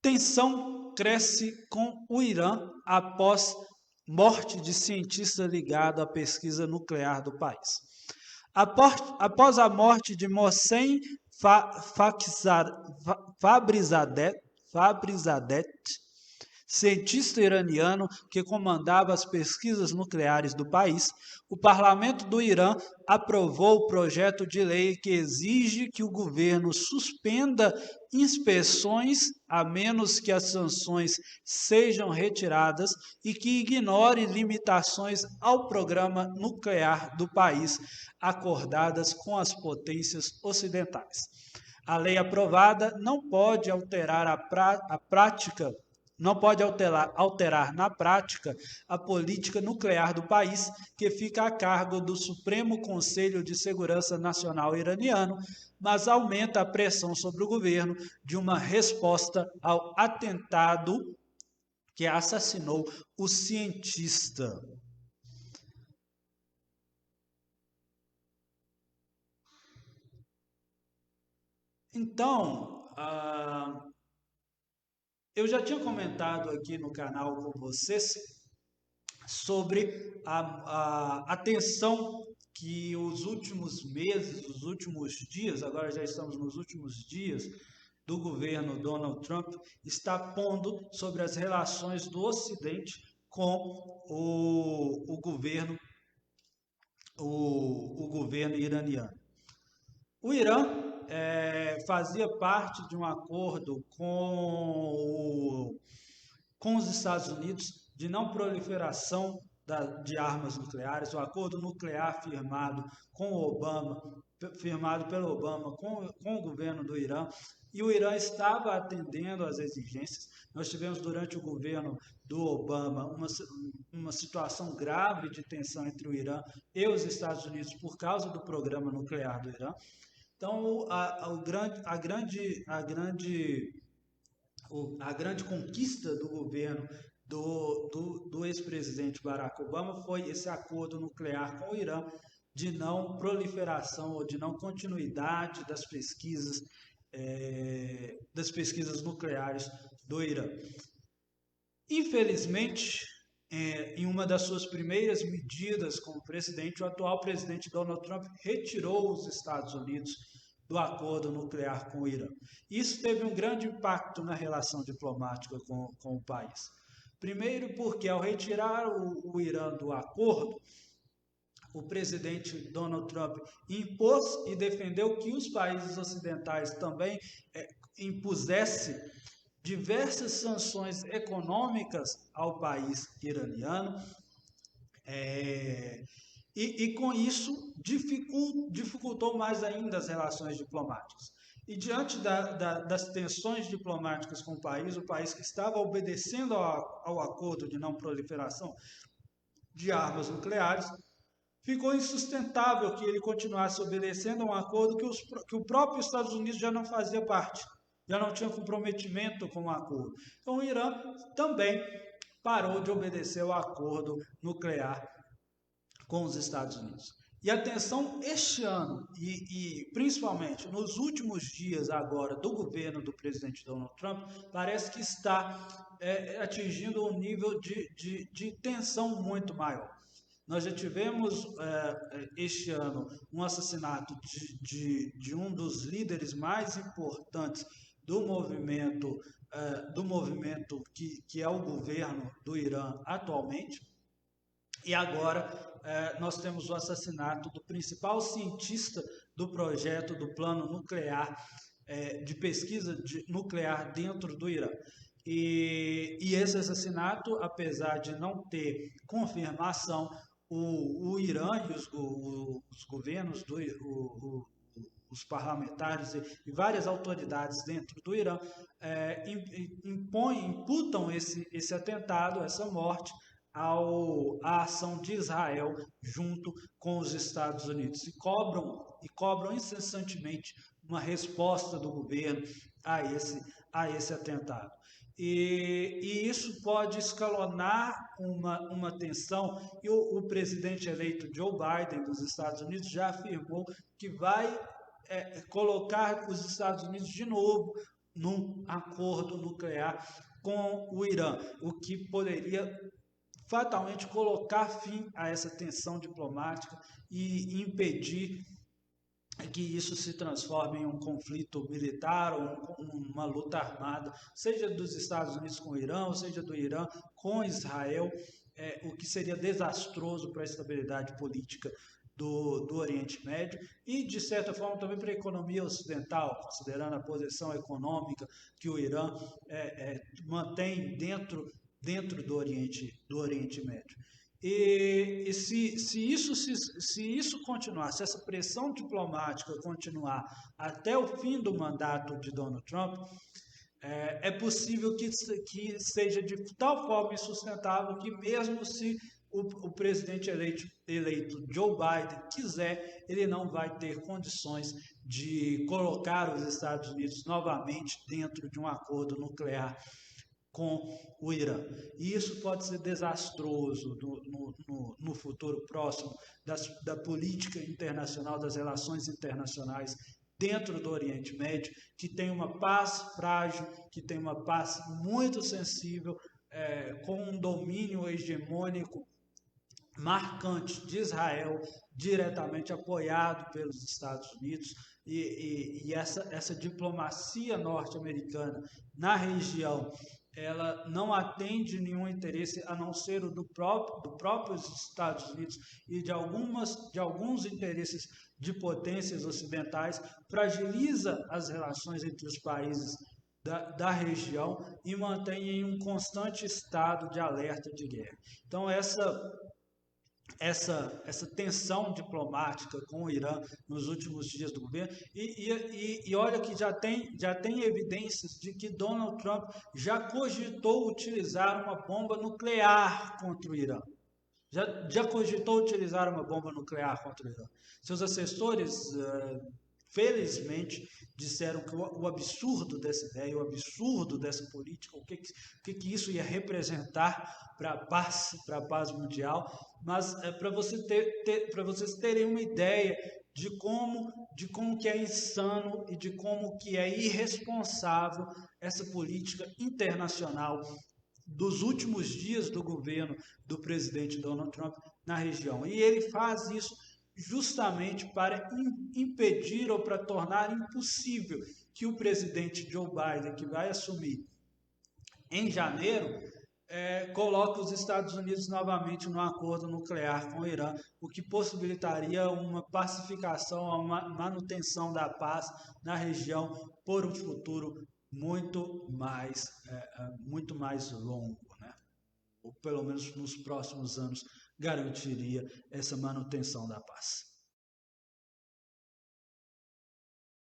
Tensão cresce com o Irã após morte de cientista ligado à pesquisa nuclear do país. Após a morte de Mohsen Fabrizadet, cientista iraniano que comandava as pesquisas nucleares do país, o parlamento do Irã aprovou o projeto de lei que exige que o governo suspenda inspeções a menos que as sanções sejam retiradas e que ignore limitações ao programa nuclear do país acordadas com as potências ocidentais. A lei aprovada não pode alterar a prática não pode alterar na prática a política nuclear do país, que fica a cargo do Supremo Conselho de Segurança Nacional iraniano, mas aumenta a pressão sobre o governo de uma resposta ao atentado que assassinou o cientista. Então, eu já tinha comentado aqui no canal com vocês sobre a tensão que os últimos meses, os últimos dias, agora já estamos nos últimos dias do governo Donald Trump, está pondo sobre as relações do Ocidente com o governo iraniano. O Irã fazia parte de um acordo com os Estados Unidos de não proliferação de armas nucleares, o acordo nuclear firmado pelo Obama com o governo do Irã, e o Irã estava atendendo às exigências. Nós tivemos durante o governo do Obama uma situação grave de tensão entre o Irã e os Estados Unidos por causa do programa nuclear do Irã. Então, a grande conquista do governo do ex-presidente Barack Obama foi esse acordo nuclear com o Irã de não proliferação ou de não continuidade das pesquisas nucleares do Irã. Infelizmente, em uma das suas primeiras medidas como presidente, o atual presidente Donald Trump retirou os Estados Unidos do acordo nuclear com o Irã. Isso teve um grande impacto na relação diplomática com o país. Primeiro porque, ao retirar o Irã do acordo, o presidente Donald Trump impôs e defendeu que os países ocidentais também impusessem diversas sanções econômicas ao país iraniano, e com isso dificultou mais ainda as relações diplomáticas. E diante das tensões diplomáticas com o país que estava obedecendo ao acordo de não proliferação de armas nucleares, ficou insustentável que ele continuasse obedecendo a um acordo que o próprio Estados Unidos já não fazia parte, já não tinha comprometimento com o acordo. Então o Irã também parou de obedecer ao acordo nuclear com os Estados Unidos. E a tensão este ano, e principalmente nos últimos dias agora do governo do presidente Donald Trump, parece que está atingindo um nível de tensão muito maior. Nós já tivemos este ano um assassinato de um dos líderes mais importantes do movimento que é o governo do Irã atualmente. E agora nós temos o assassinato do principal cientista do projeto do plano nuclear, de pesquisa nuclear dentro do Irã. E esse assassinato, apesar de não ter confirmação, o Irã e os governos, os parlamentares e várias autoridades dentro do Irã imputam esse atentado, essa morte, à ação de Israel junto com os Estados Unidos e cobram incessantemente uma resposta do governo a esse atentado. E isso pode escalonar uma tensão, e o presidente eleito Joe Biden dos Estados Unidos já afirmou que vai colocar os Estados Unidos de novo num acordo nuclear com o Irã, o que poderia fatalmente colocar fim a essa tensão diplomática e impedir que isso se transforme em um conflito militar ou uma luta armada, seja dos Estados Unidos com o Irã, ou seja do Irã com Israel, o que seria desastroso para a estabilidade política do Oriente Médio e, de certa forma, também para a economia ocidental, considerando a posição econômica que o Irã mantém dentro do Oriente Médio. E se isso continuar, se essa pressão diplomática continuar até o fim do mandato de Donald Trump, é possível que seja de tal forma insustentável que mesmo se o presidente eleito Joe Biden quiser, ele não vai ter condições de colocar os Estados Unidos novamente dentro de um acordo nuclear com o Irã. E isso pode ser desastroso no futuro próximo da política internacional, das relações internacionais dentro do Oriente Médio, que tem uma paz frágil, que tem uma paz muito sensível, com um domínio hegemônico marcante de Israel, diretamente apoiado pelos Estados Unidos, e essa diplomacia norte-americana na região, ela não atende nenhum interesse a não ser o do próprios Estados Unidos e de alguns interesses de potências ocidentais, fragiliza as relações entre os países da região e mantém em um constante estado de alerta de guerra. Então, essa tensão diplomática com o Irã nos últimos dias do governo, e olha que já tem evidências de que Donald Trump já cogitou utilizar uma bomba nuclear contra o Irã. Já cogitou utilizar uma bomba nuclear contra o Irã. Seus assessores, felizmente, disseram que o absurdo dessa ideia, o absurdo dessa política, o que isso ia representar para a paz mundial, mas para vocês terem uma ideia de como que é insano e de como que é irresponsável essa política internacional dos últimos dias do governo do presidente Donald Trump na região. E ele faz isso justamente para impedir ou para tornar impossível que o presidente Joe Biden, que vai assumir em janeiro, coloque os Estados Unidos novamente no acordo nuclear com o Irã, o que possibilitaria uma pacificação, uma manutenção da paz na região por um futuro muito mais longo, né? Ou pelo menos nos próximos anos garantiria essa manutenção da paz.